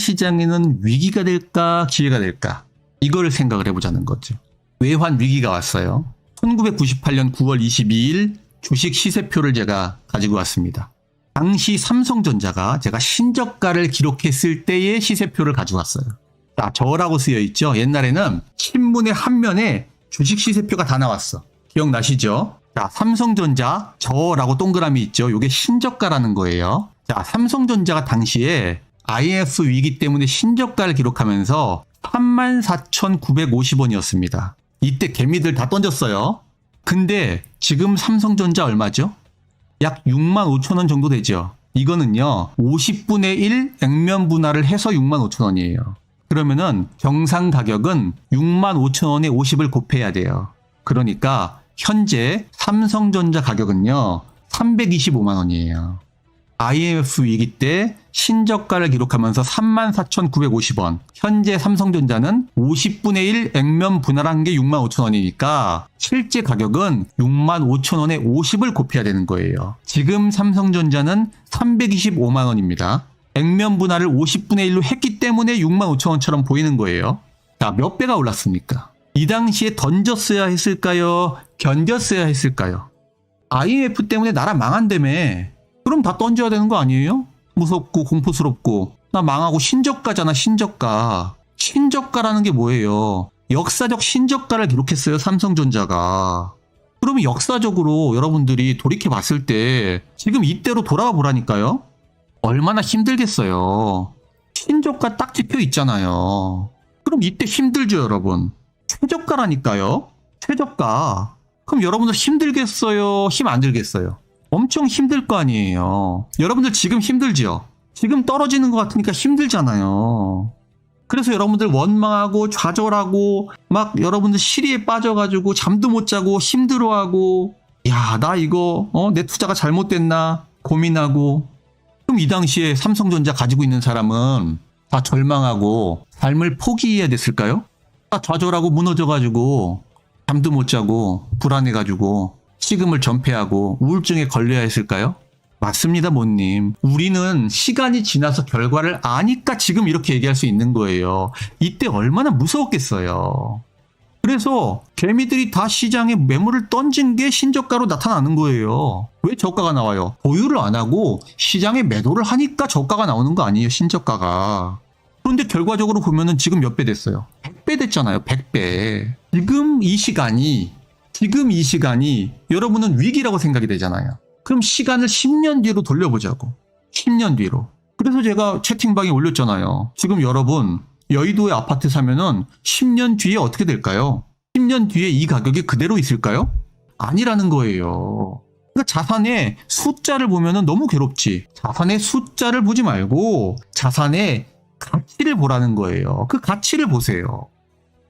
시장에는 위기가 될까 기회가 될까 이거를 생각을 해보자는 거죠. 외환 위기가 왔어요. 1998년 9월 22일 주식 시세표를 제가 가지고 왔습니다. 당시 삼성전자가 제가 신저가를 기록했을 때의 시세표를 가져왔어요. 자, 저라고 쓰여있죠. 옛날에는 신문의 한 면에 주식 시세표가 다 나왔어. 기억나시죠? 자, 삼성전자 저라고 동그라미 있죠. 이게 신저가라는 거예요. 자, 삼성전자가 당시에 IMF 위기 때문에 신저가를 기록하면서 34,950원이었습니다. 이때 개미들 다 던졌어요. 근데 지금 삼성전자 얼마죠? 약 65,000원 정도 되죠. 이거는요 50분의 1 액면 분할을 해서 65,000원이에요. 그러면은 정상 가격은 65,000원에 50을 곱해야 돼요. 그러니까 현재 삼성전자 가격은요 325만 원이에요. IMF 위기 때 신저가를 기록하면서 34,950원. 현재 삼성전자는 50분의 1 액면 분할한 게 65,000원이니까 실제 가격은 65,000원에 50을 곱해야 되는 거예요. 지금 삼성전자는 325만 원입니다. 액면 분할을 50분의 1로 했기 때문에 65,000원처럼 보이는 거예요. 자, 몇 배가 올랐습니까? 이 당시에 던졌어야 했을까요? 견뎠어야 했을까요? IMF 때문에 나라 망한다며. 그럼 다 던져야 되는 거 아니에요? 무섭고 공포스럽고. 나 망하고 신저가잖아, 신저가. 신저가라는 게 뭐예요? 역사적 신저가를 기록했어요, 삼성전자가. 그러면 역사적으로 여러분들이 돌이켜 봤을 때 지금 이때로 돌아가 보라니까요? 얼마나 힘들겠어요. 신저가 딱 찍혀 있잖아요. 그럼 이때 힘들죠, 여러분. 최저가라니까요. 최저가. 그럼 여러분들 힘들겠어요? 힘 안 들겠어요? 엄청 힘들 거 아니에요. 여러분들 지금 힘들지요? 지금 떨어지는 것 같으니까 힘들잖아요. 그래서 여러분들 원망하고 좌절하고 막 여러분들 시리에 빠져가지고 잠도 못 자고 힘들어하고 야, 나 이거 내 투자가 잘못됐나 고민하고. 그럼 이 당시에 삼성전자 가지고 있는 사람은 다 절망하고 삶을 포기해야 됐을까요? 다 좌절하고 무너져가지고 잠도 못 자고 불안해가지고 식음을 전폐하고 우울증에 걸려야 했을까요? 맞습니다, 모님. 우리는 시간이 지나서 결과를 아니까 지금 이렇게 얘기할 수 있는 거예요. 이때 얼마나 무서웠겠어요. 그래서 개미들이 다 시장에 매물을 던진 게 신저가로 나타나는 거예요. 왜 저가가 나와요? 보유를 안 하고 시장에 매도를 하니까 저가가 나오는 거 아니에요, 신저가가. 그런데 결과적으로 보면은 지금 몇 배 됐어요? 100배 됐잖아요, 100배. 지금 이 시간이 여러분은 위기라고 생각이 되잖아요. 그럼 시간을 10년 뒤로 돌려보자고. 10년 뒤로. 그래서 제가 채팅방에 올렸잖아요. 지금 여러분 여의도에 아파트 사면은 10년 뒤에 어떻게 될까요? 10년 뒤에 이 가격이 그대로 있을까요? 아니라는 거예요. 그러니까 자산의 숫자를 보면은 너무 괴롭지. 자산의 숫자를 보지 말고 자산의 가치를 보라는 거예요. 그 가치를 보세요.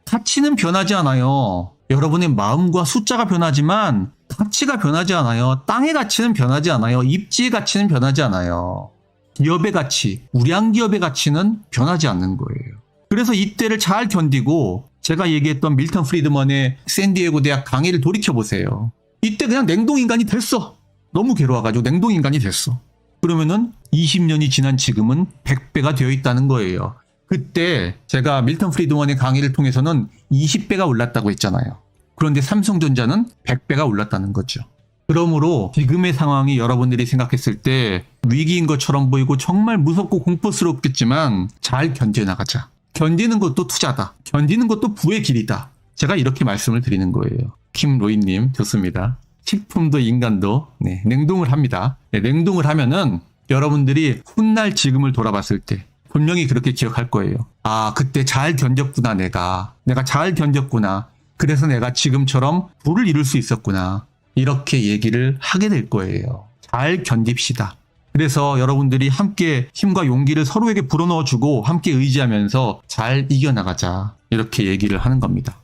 가치는 변하지 않아요. 여러분의 마음과 숫자가 변하지만 가치가 변하지 않아요. 땅의 가치는 변하지 않아요. 입지의 가치는 변하지 않아요. 기업의 가치, 우량기업의 가치는 변하지 않는 거예요. 그래서 이때를 잘 견디고 제가 얘기했던 밀턴 프리드먼의 샌디에고 대학 강의를 돌이켜보세요. 이때 그냥 냉동인간이 됐어. 너무 괴로워가지고 냉동인간이 됐어. 그러면은 20년이 지난 지금은 100배가 되어 있다는 거예요. 그때 제가 밀턴 프리드먼의 강의를 통해서는 20배가 올랐다고 했잖아요. 그런데 삼성전자는 100배가 올랐다는 거죠. 그러므로 지금의 상황이 여러분들이 생각했을 때 위기인 것처럼 보이고 정말 무섭고 공포스럽겠지만 잘 견뎌나가자. 견디는 것도 투자다. 견디는 것도 부의 길이다. 제가 이렇게 말씀을 드리는 거예요. 김로이님 좋습니다. 식품도 인간도 냉동을 합니다. 냉동을 하면은 여러분들이 훗날 지금을 돌아봤을 때 분명히 그렇게 기억할 거예요. 아, 그때 잘 견뎠구나, 내가 잘 견뎠구나. 그래서 내가 지금처럼 부를 이룰 수 있었구나. 이렇게 얘기를 하게 될 거예요. 잘 견딥시다. 그래서 여러분들이 함께 힘과 용기를 서로에게 불어넣어주고 함께 의지하면서 잘 이겨나가자. 이렇게 얘기를 하는 겁니다.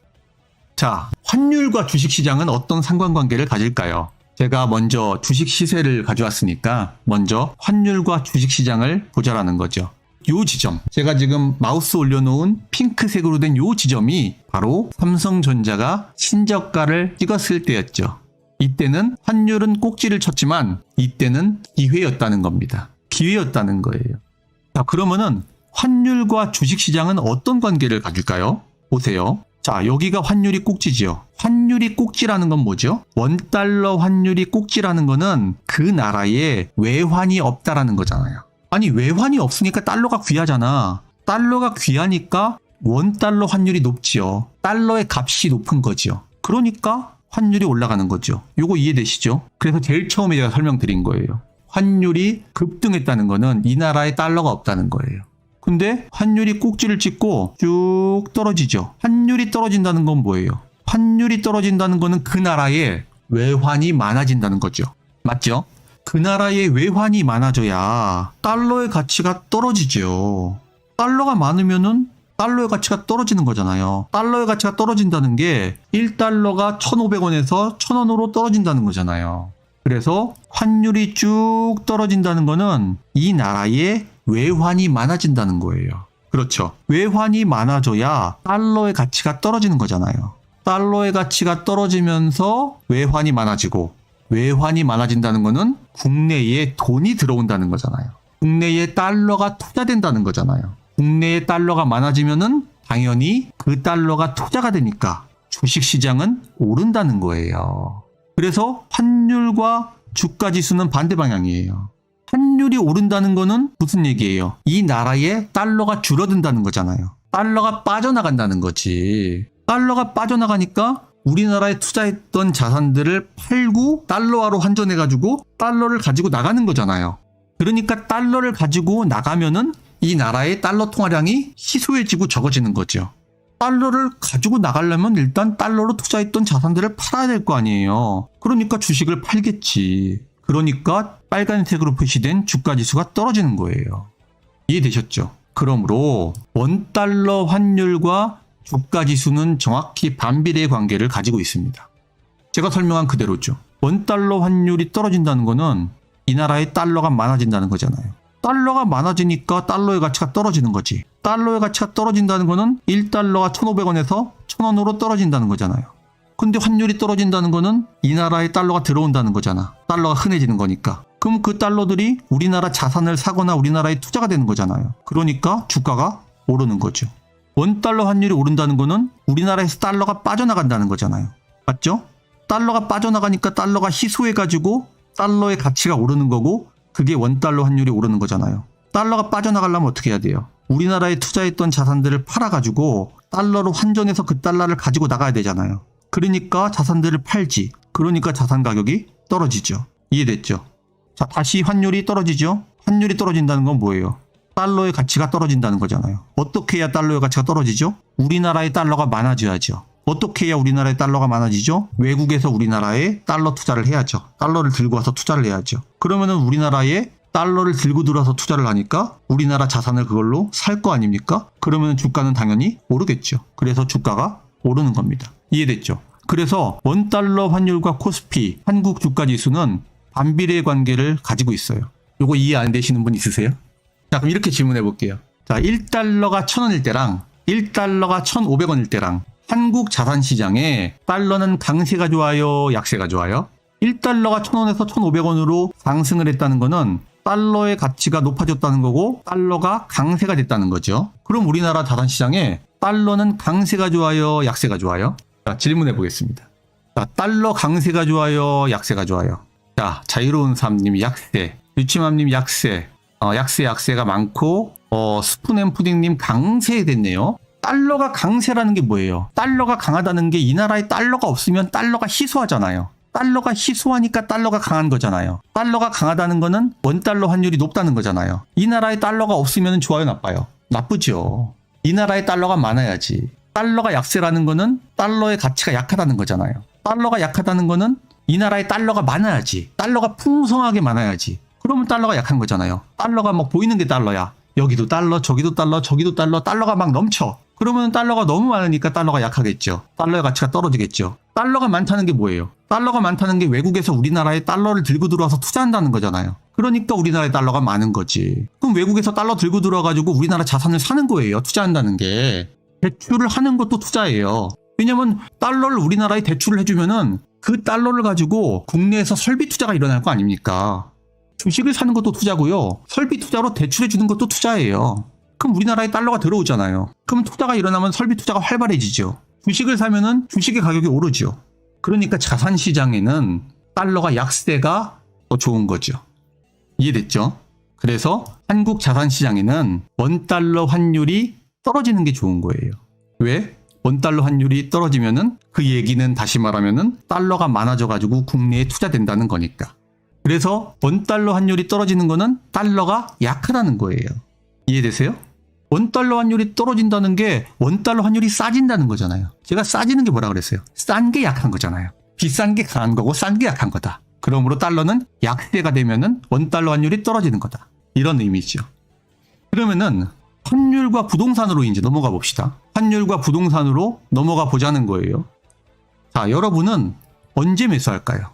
자, 환율과 주식시장은 어떤 상관관계를 가질까요? 제가 먼저 주식 시세를 가져왔으니까 먼저 환율과 주식시장을 보자라는 거죠. 요 지점, 제가 지금 마우스 올려놓은 핑크색으로 된 요 지점이 바로 삼성전자가 신저가를 찍었을 때였죠. 이때는 환율은 꼭지를 쳤지만 이때는 기회였다는 겁니다. 기회였다는 거예요. 자, 그러면은 환율과 주식시장은 어떤 관계를 가질까요? 보세요. 자, 여기가 환율이 꼭지지요. 환율이 꼭지라는 건 뭐죠? 원달러 환율이 꼭지라는 거는 그 나라에 외환이 없다라는 거잖아요. 아니, 외환이 없으니까 달러가 귀하잖아. 달러가 귀하니까 원달러 환율이 높지요. 달러의 값이 높은 거지요. 그러니까 환율이 올라가는 거죠. 요거 이해되시죠? 그래서 제일 처음에 제가 설명드린 거예요. 환율이 급등했다는 거는 이 나라에 달러가 없다는 거예요. 근데 환율이 꼭지를 찍고 쭉 떨어지죠. 환율이 떨어진다는 건 뭐예요? 환율이 떨어진다는 거는 그 나라에 외환이 많아진다는 거죠. 맞죠? 그 나라에 외환이 많아져야 달러의 가치가 떨어지죠. 달러가 많으면은 달러의 가치가 떨어지는 거잖아요. 달러의 가치가 떨어진다는 게 1달러가 1,500원에서 1,000원으로 떨어진다는 거잖아요. 그래서 환율이 쭉 떨어진다는 거는 이 나라에 외환이 많아진다는 거예요. 그렇죠. 외환이 많아져야 달러의 가치가 떨어지는 거잖아요. 달러의 가치가 떨어지면서 외환이 많아지고, 외환이 많아진다는 거는 국내에 돈이 들어온다는 거잖아요. 국내에 달러가 투자된다는 거잖아요. 국내에 달러가 많아지면은 당연히 그 달러가 투자가 되니까 주식시장은 오른다는 거예요. 그래서 환율과 주가 지수는 반대 방향이에요. 환율이 오른다는 거는 무슨 얘기예요? 이 나라에 달러가 줄어든다는 거잖아요. 달러가 빠져나간다는 거지. 달러가 빠져나가니까 우리나라에 투자했던 자산들을 팔고 달러화로 환전해가지고 달러를 가지고 나가는 거잖아요. 그러니까 달러를 가지고 나가면은 이 나라의 달러 통화량이 희소해지고 적어지는 거죠. 달러를 가지고 나가려면 일단 달러로 투자했던 자산들을 팔아야 될 거 아니에요. 그러니까 주식을 팔겠지. 그러니까 빨간색으로 표시된 주가지수가 떨어지는 거예요. 이해되셨죠? 그러므로 원달러 환율과 주가지수는 정확히 반비례의 관계를 가지고 있습니다. 제가 설명한 그대로죠. 원달러 환율이 떨어진다는 거는 이 나라에 달러가 많아진다는 거잖아요. 달러가 많아지니까 달러의 가치가 떨어지는 거지. 달러의 가치가 떨어진다는 거는 1달러가 1,500원에서 1,000원으로 떨어진다는 거잖아요. 근데 환율이 떨어진다는 거는 이 나라에 달러가 들어온다는 거잖아. 달러가 흔해지는 거니까. 그럼 그 달러들이 우리나라 자산을 사거나 우리나라에 투자가 되는 거잖아요. 그러니까 주가가 오르는 거죠. 원달러 환율이 오른다는 거는 우리나라에서 달러가 빠져나간다는 거잖아요. 맞죠? 달러가 빠져나가니까 달러가 희소해가지고 달러의 가치가 오르는 거고, 그게 원달러 환율이 오르는 거잖아요. 달러가 빠져나가려면 어떻게 해야 돼요? 우리나라에 투자했던 자산들을 팔아가지고 달러로 환전해서 그 달러를 가지고 나가야 되잖아요. 그러니까 자산들을 팔지. 그러니까 자산 가격이 떨어지죠. 이해됐죠? 자, 다시 환율이 떨어지죠? 환율이 떨어진다는 건 뭐예요? 달러의 가치가 떨어진다는 거잖아요. 어떻게 해야 달러의 가치가 떨어지죠? 우리나라에 달러가 많아져야죠. 어떻게 해야 우리나라에 달러가 많아지죠? 외국에서 우리나라에 달러 투자를 해야죠. 달러를 들고 와서 투자를 해야죠. 그러면은 우리나라에 달러를 들고 들어와서 투자를 하니까 우리나라 자산을 그걸로 살 거 아닙니까? 그러면 주가는 당연히 오르겠죠. 그래서 주가가 오르는 겁니다. 이해됐죠? 그래서 원달러 환율과 코스피, 한국 주가 지수는 반비례 관계를 가지고 있어요. 요거 이해 안 되시는 분 있으세요? 자, 그럼 이렇게 질문해 볼게요. 자, 1달러가 1,000원일 때랑 1달러가 1,500원일 때랑 한국 자산시장에 달러는 강세가 좋아요, 약세가 좋아요? 1달러가 1,000원에서 1,500원으로 상승을 했다는 거는 달러의 가치가 높아졌다는 거고 달러가 강세가 됐다는 거죠. 그럼 우리나라 자산시장에 달러는 강세가 좋아요, 약세가 좋아요? 자, 질문해 보겠습니다. 자, 달러 강세가 좋아요, 약세가 좋아요? 자, 자유로운 삶님 약세, 유치맘님 약세, 약세가 많고 스푼앤푸딩님 강세 됐네요. 달러가 강세라는 게 뭐예요? 달러가 강하다는 게 이 나라에 달러가 없으면 달러가 희소하잖아요. 달러가 희소하니까 달러가 강한 거잖아요. 달러가 강하다는 거는 원달러 환율이 높다는 거잖아요. 이 나라에 달러가 없으면 좋아요, 나빠요? 나쁘죠. 이 나라에 달러가 많아야지. 달러가 약세라는 거는 달러의 가치가 약하다는 거잖아요. 달러가 약하다는 거는 이 나라에 달러가 많아야지. 달러가 풍성하게 많아야지. 그러면 달러가 약한 거잖아요. 달러가 막 보이는 게 달러야. 여기도 달러, 저기도 달러, 저기도 달러, 달러가 막 넘쳐. 그러면 달러가 너무 많으니까 달러가 약하겠죠. 달러의 가치가 떨어지겠죠. 달러가 많다는 게 뭐예요? 달러가 많다는 게 외국에서 우리나라에 달러를 들고 들어와서 투자한다는 거잖아요. 그러니까 우리나라에 달러가 많은 거지. 그럼 외국에서 달러 들고 들어와가지고 우리나라 자산을 사는 거예요. 투자한다는 게. 대출을 하는 것도 투자예요. 왜냐면 달러를 우리나라에 대출을 해주면은 그 달러를 가지고 국내에서 설비 투자가 일어날 거 아닙니까? 주식을 사는 것도 투자고요. 설비 투자로 대출해 주는 것도 투자예요. 그럼 우리나라에 달러가 들어오잖아요. 그럼 투자가 일어나면 설비 투자가 활발해지죠. 주식을 사면은 주식의 가격이 오르죠. 그러니까 자산 시장에는 달러가 약세가 더 좋은 거죠. 이해됐죠? 그래서 한국 자산 시장에는 원달러 환율이 떨어지는 게 좋은 거예요. 왜? 원달러 환율이 떨어지면은 그 얘기는 다시 말하면은 달러가 많아져 가지고 국내에 투자된다는 거니까. 그래서 원달러 환율이 떨어지는 거는 달러가 약하다는 거예요. 이해되세요? 원달러 환율이 떨어진다는 게 원달러 환율이 싸진다는 거잖아요. 제가 싸지는 게 뭐라 그랬어요? 싼 게 약한 거잖아요. 비싼 게 강한 거고 싼 게 약한 거다. 그러므로 달러는 약세가 되면은 원달러 환율이 떨어지는 거다. 이런 의미죠. 그러면은 환율과 부동산으로 이제 넘어가 봅시다. 환율과 부동산으로 넘어가 보자는 거예요. 자, 여러분은 언제 매수할까요?